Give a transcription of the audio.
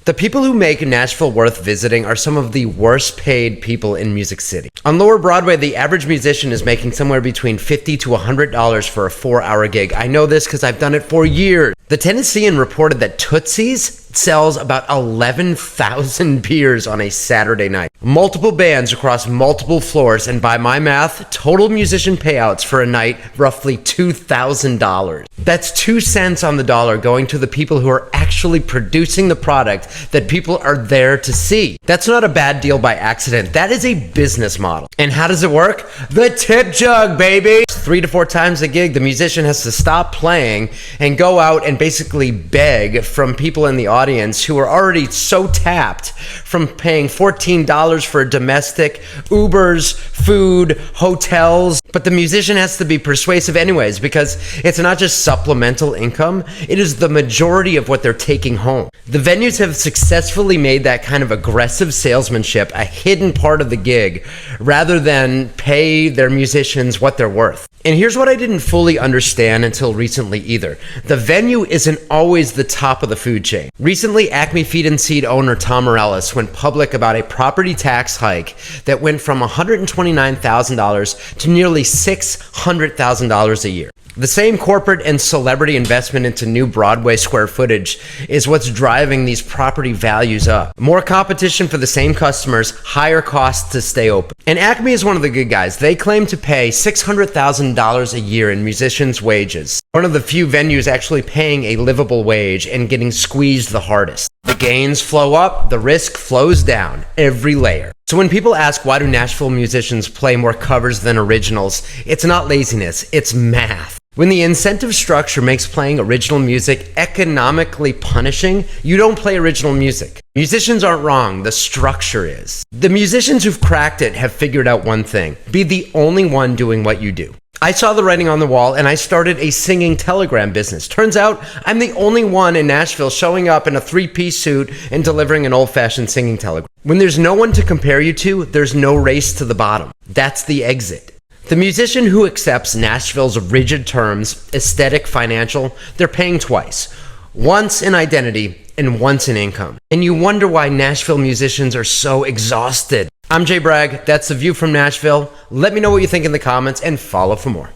The people who make Nashville worth visiting are some of the worst paid people in Music City. On Lower Broadway, the average musician is making somewhere between $50 to $100 for a 4-hour gig. I know this because I've done it for years. The Tennessean reported that Tootsie's sells about 11,000 beers on a Saturday night. Multiple bands across multiple floors, and by my math, total musician payouts for a night roughly $2,000. That's 2 cents on the dollar going to the people who are actually producing the product that people are there to see. That's not a bad deal by accident. That is a business model. And how does it work? The tip jug, baby! 3 to 4 times a gig, the musician has to stop playing and go out and basically beg from people in the audience who are already so tapped from paying $14 for domestic, Ubers, food, hotels. But the musician has to be persuasive anyways, because it's not just supplemental income, it is the majority of what they're taking home. The venues have successfully made that kind of aggressive salesmanship a hidden part of the gig rather than pay their musicians what they're worth. And here's what I didn't fully understand until recently either. The venue isn't always the top of the food chain. Recently, Acme Feed and Seed owner Tom Morellis went public about a property tax hike that went from $129,000 to nearly $600,000 a year. The same corporate and celebrity investment into new Broadway square footage is what's driving these property values up. More competition for the same customers, higher costs to stay open. And Acme is one of the good guys. They claim to pay $600,000 a year in musicians' wages. One of the few venues actually paying a livable wage and getting squeezed the hardest. The gains flow up, the risk flows down, every layer. So when people ask why do Nashville musicians play more covers than originals, it's not laziness, it's math. When the incentive structure makes playing original music economically punishing, you don't play original music. Musicians aren't wrong, the structure is. The musicians who've cracked it have figured out one thing: be the only one doing what you do. I saw the writing on the wall and I started a singing telegram business. Turns out I'm the only one in Nashville showing up in a 3-piece suit and delivering an old-fashioned singing telegram. When there's no one to compare you to, there's no race to the bottom. That's the exit. The musician who accepts Nashville's rigid terms, aesthetic, financial, they're paying twice. Once in identity and once in income. And you wonder why Nashville musicians are so exhausted. I'm Jay Bragg. That's The View from Nashville. Let me know what you think in the comments and follow for more.